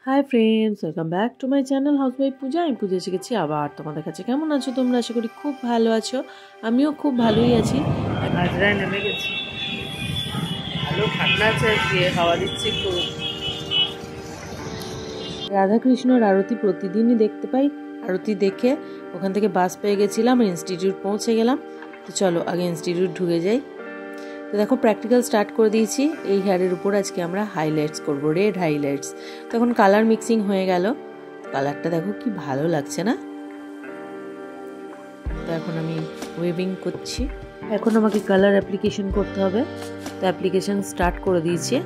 High friends, welcome back to my channel housewife Puja. আমি পূজা এসে গেছি আবার তোমাদের কাছে। কেমন আছো তোমরা? আশা করি খুব ভালো আছো। আমিও খুব ভালোই আছি। হাজরায় নেমে গেছি, ভালো ঠান্ডা আছে, আজকে হাওয়া দিচ্ছে খুব। রাধাকৃষ্ণর আরতি প্রতিদিনই দেখতে পাই। আরতি দেখে ওখান থেকে বাস পেয়ে গেছিলাম, ইনস্টিটিউট পৌঁছে গেলাম। তো চলো আগে ইনস্টিটিউট ঢুকে যাই। তো দেখো প্র্যাকটিক্যাল স্টার্ট করে দিয়েছি। এই হেয়ারের উপর আজকে আমরা হাইলাইটস করব, রেড হাইলাইটস। তখন কালার মিক্সিং হয়ে গেল। কালারটা দেখো কি ভালো লাগছে না? তো এখন আমি ওয়েভিং করছি। এখন আমাকে কালার অ্যাপ্লিকেশন করতে হবে। তো অ্যাপ্লিকেশন স্টার্ট করে দিয়েছি।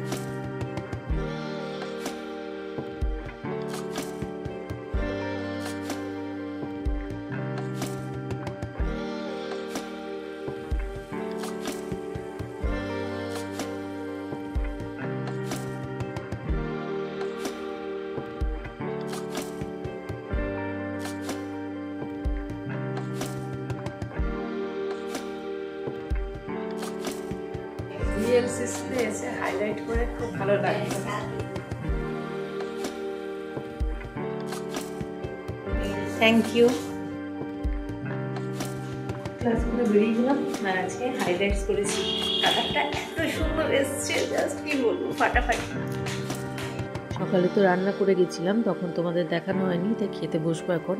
VLCC-তে এসে হাইলাইট করে খুব ভালো লাগে। Thank you. ক্লাস করে বেরিয়ে গেলাম আর আজকে হাইলাইটস করেছি। কালারটা এত সুন্দর এসছে, জাস্ট কি বলবো, ফাটাফাটি। সকালে তো রান্না করে গেছিলাম, তখন তোমাদের দেখানো হয়নি, তাই খেতে বসবো এখন,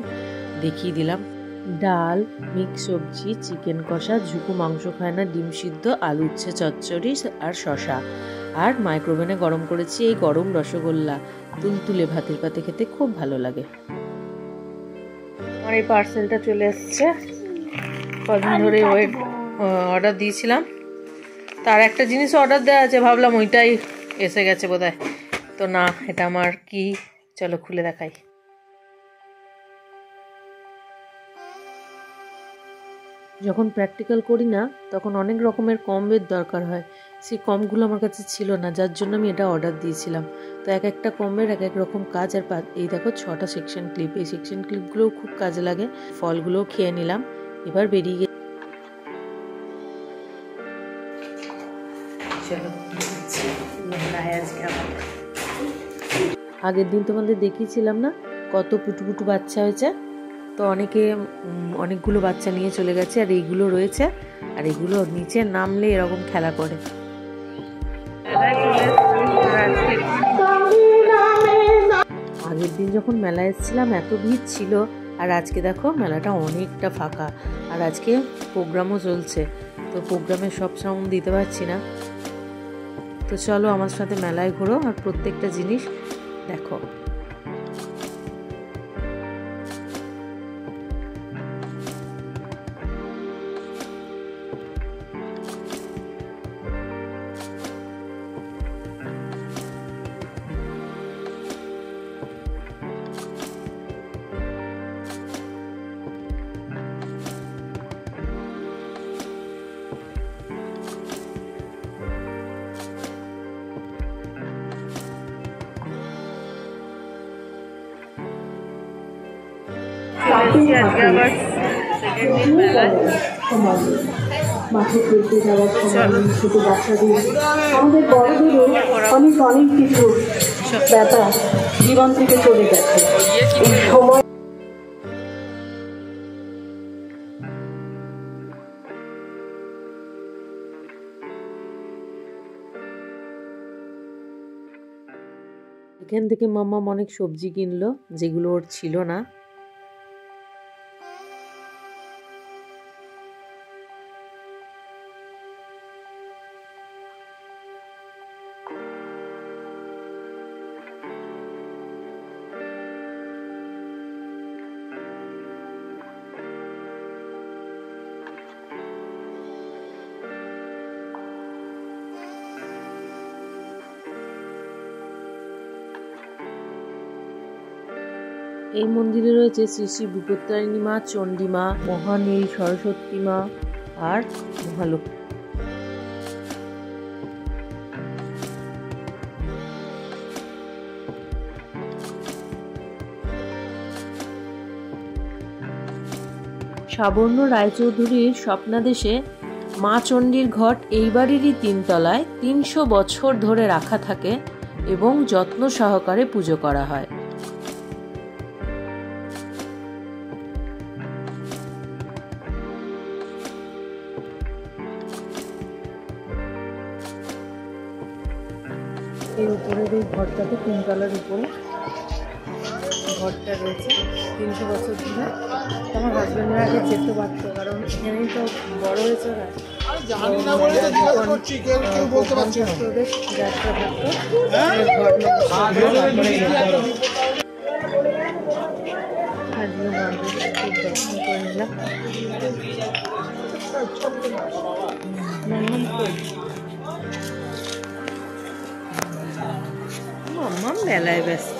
দেখিয়ে দিলাম। ডাল, মিক্স সবজি, চিকেন কষা, ঝুকু মাংস খায় না, ডিম সিদ্ধ, আলু উচ্ছে চচ্চড়ি আর শশা। আর মাইক্রোওভেনে গরম করেছি এই গরম রসগোল্লা। তুলতুলে ভাতের পাতে খেতে খুব ভালো লাগে। আমার এই পার্সেলটা চলে এসছে। কদিন ধরে অর্ডার দিয়েছিলাম, তার একটা জিনিস অর্ডার দেওয়া আছে, ভাবলাম ওইটাই এসে গেছে বোধহয়। তো না, এটা আমার কি, চলো খুলে দেখাই। যখন প্র্যাকটিক্যাল করি না তখন অনেক রকমের কমের দরকার হয়। সেই কমগুলো আমার কাছে ছিল না, যার জন্য আমি এটা অর্ডার দিয়েছিলাম। তো এক একটা কমের এক এক রকম কাজ। আর এই দেখো 6টা সেকশন ক্লিপ, এই সেকশন ক্লিপগুলোও খুব কাজে লাগে। ফলগুলোও খেয়ে নিলাম, এবার বেরিয়ে গেছি। আগের দিন তোমাদের দেখিয়েছিলাম না কত পুটু বাচ্চা হয়েছে। তো অনেকগুলো বাচ্চা নিয়ে চলে গেছে, আর এইগুলো রয়েছে। আর এগুলো নিচে নামলে এরকম খেলা করে। আগের দিন যখন মেলা এসেছিলাম এত ভিড় ছিল, আর আজকে দেখো মেলাটা অনেকটা ফাঁকা। আর আজকে প্রোগ্রামও চলছে, তো প্রোগ্রামের সব সাউন্ড দিতে পারছি না। তো চলো আমার সাথে মেলায় ঘোরো আর প্রত্যেকটা জিনিস দেখো। মাঠে খেলতে যাওয়ার সময় ছোট বাচ্চাদের, আমাদের বড়দেরও অনেক অনেক কিছু ব্যাপার জীবন থেকে চলে গেছে। এই সময় এখান থেকে মাম্মা অনেক সবজি কিনলো, যেগুলো ওর ছিল না। এই মন্দিরে রয়েছে শ্রী শ্রী বিপত্তারিণী মা, চণ্ডী মা, মহানীল, সরস্বতী মা আর মহালক্ষ্মী। সাবর্ণ রায়চৌধুরীর স্বপ্নাদেশে মা চণ্ডীর ঘট এই বাড়িরই 3 তলায় 300 বছর ধরে রাখা থাকে। এবং যত্ন সহকারে পুজো করা হয়। এর উপরের এই ঘরটাতে 3 তলার উপরে ঘরটা রয়েছে 300 বছর ধরে। আমার হাজব্যান্ডের আগে যেতে পারতো, কারণ এখানেই তো বড় হয়েছে ওরা। যাত্রা থাকতো দর্শন করে নিলাম। মাম্মা মেলায় ব্যস্ত।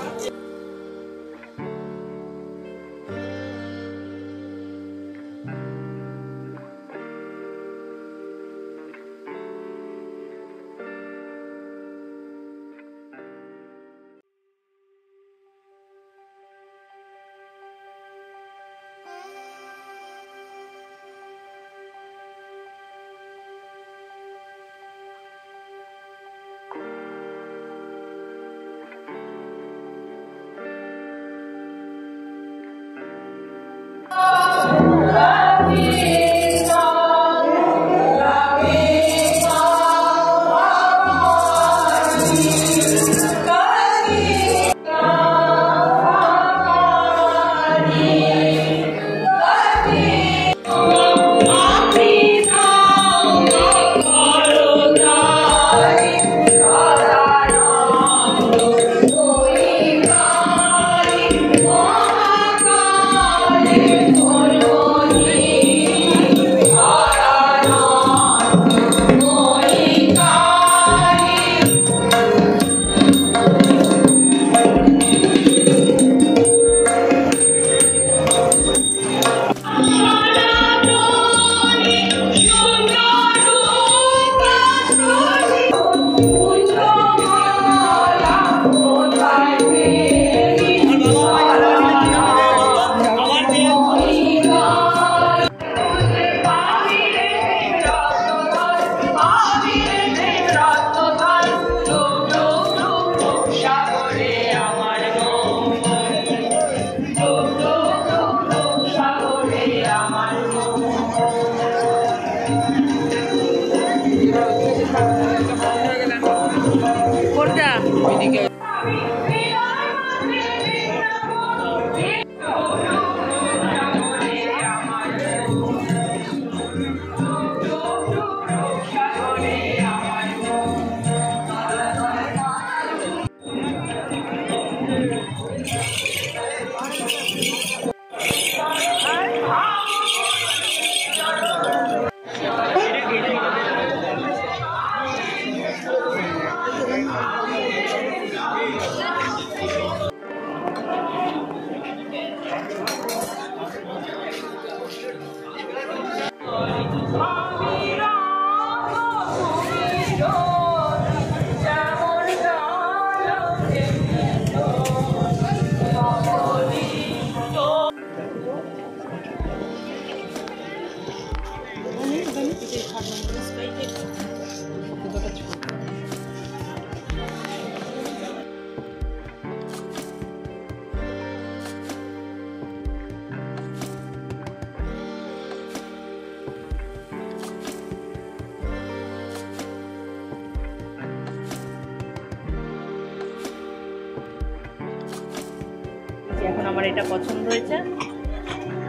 এখন আমার এটা পছন্দ হয়েছে,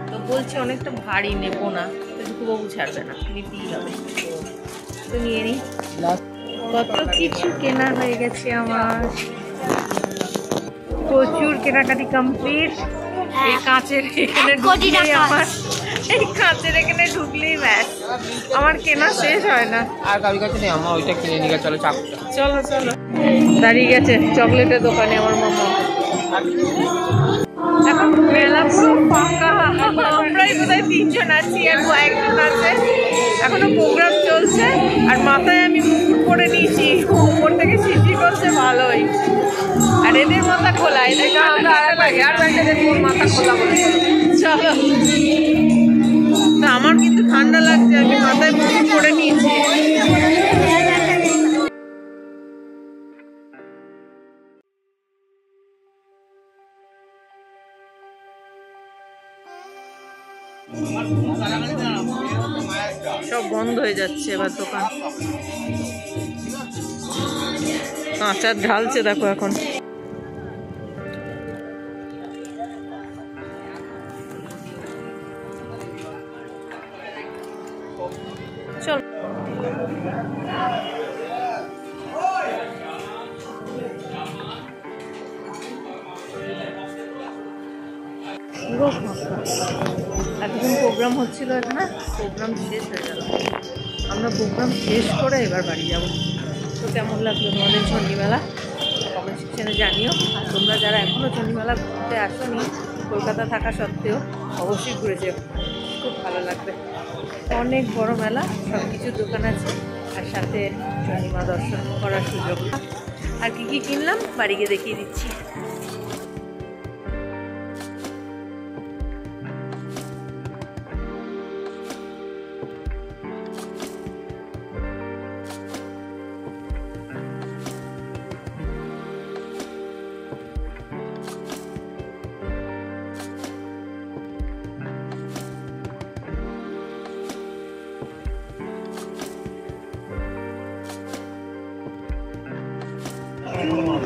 তো বলছি অনেকটা ভারী নেবো না, বাবু ছাড়বে না, নিতেই হবে, তো নিয়ে নিই। কত কিছু কেনা হয়ে গেছে আমার, প্রচুর কেনাকাটি কমপ্লিট। এই কাঁচের এখানে ঢুকলেই আমার, এই কাঁচের এখানে ঢুকলেই ব্যাস আমার কেনা শেষ হয় না। আর কারোর কাছে নেই, আমার ওইটা কিনে নিয়ে চলো চাকুটা। চলো চলো, দাঁড়িয়ে গেছে চকলেটের দোকানে আমার মামা। এখন মেলা পুরো ফাঁকা, আমরাই বোধহয় 3 জন আছি আর কয়েকজন আছে, এখনো প্রোগ্রাম চলছে। আর মাথায় আমি মুকুট পরে নিয়েছি, উপর থেকে শিশি করছে ভালোই। আর এদের মাথা খোলা, এদের লাগে আর মাথা খোলা বলে চলো। না আমার কিন্তু ঠান্ডা লাগছে, আমি মাথায় মুকুট পরে নিয়েছি। সব বন্ধ হয়ে যাচ্ছে এবার দোকান। আচার ঢালছে দেখো এখন। চল এতক্ষণ প্রোগ্রাম হচ্ছিল এখানে, প্রোগ্রাম শেষ হয়ে গেল। আমরা প্রোগ্রাম শেষ করে এবার বাড়ি যাব। তো কেমন লাগলো তোমাদের চণ্ডীমেলা কমেন্ট সেকশনে জানিও। আর তোমরা যারা এখনও চণ্ডীমেলা ঘুরতে আসোনি, কলকাতা থাকা সত্ত্বেও অবশ্যই ঘুরে যেও, খুব ভালো লাগবে। অনেক বড় মেলা, সব কিছু দোকান আছে, আর সাথে চণ্ডীমা দর্শন করার সুযোগ। আর কি কি কিনলাম বাড়ি গিয়ে দেখিয়ে দিচ্ছি।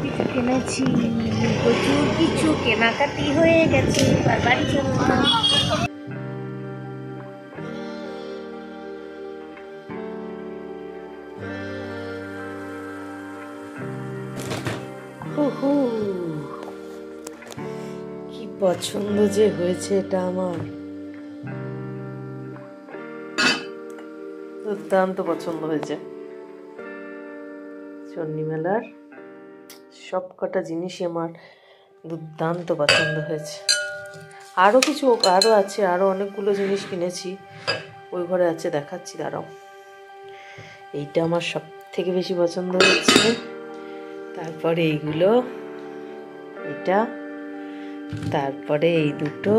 কিছু কিনেছি, প্রচুর কিছু কেনাকাটি হয়ে গেছে, এবার বাড়ি চলো। কি পছন্দ যে হয়েছে এটা আমার, দুর্দান্ত পছন্দ হয়েছে। চণ্ডীমেলার সব কটা জিনিসই আমার দুর্দান্ত পছন্দ হয়েছে। আরও কিছু আরও আছে, আরও অনেকগুলো জিনিস কিনেছি, ওই ঘরে আছে, দেখাচ্ছি দাঁড়াও। এইটা আমার সব থেকে বেশি পছন্দ হয়েছে। তারপরে এইগুলো, এটা, তারপরে এই দুটো,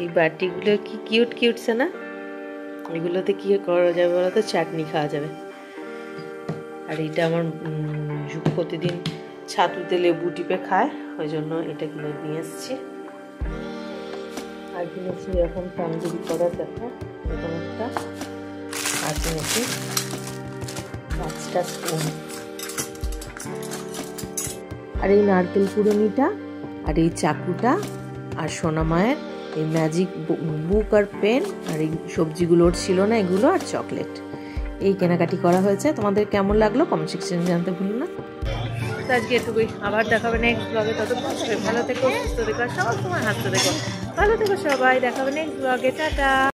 এই বাটিগুলো কি কিউট কিউটছে না? এগুলোতে কি করা যাবে বলতো, চাটনি খাওয়া যাবে। আর এটা আমার প্রতিদিন ছাতুতে লেবু টিপে খায়, ওই জন্য এটা কিনে নিয়ে এসেছি। আর কিনেছি এরকম তান্দুরি করার, দেখো এরকম একটা। আর কিনেছি 5টা স্পুন। আর এই নারকেল কুড়ুনিটা, আর এই চাকুটা, আর সোনা মায়ের এই ম্যাজিক বুক আর পেন, আর এই সবজিগুলোর ছিল না এগুলো, আর চকলেট। এই কেনাকাটি করা হয়েছে। তোমাদের কেমন লাগলো কমেন্ট সেকশনে জানতে ভুলো না। আজকে এটুকুই, আবার দেখাবে নেক্সট ব্লগে। ততক্ষণ ভালো থেকো, সুস্থ থেকো, সব সময় হাসতে থেকো। ভালো থেকো সবাই, দেখাবে নেক্সট ব্লগে। টাটা।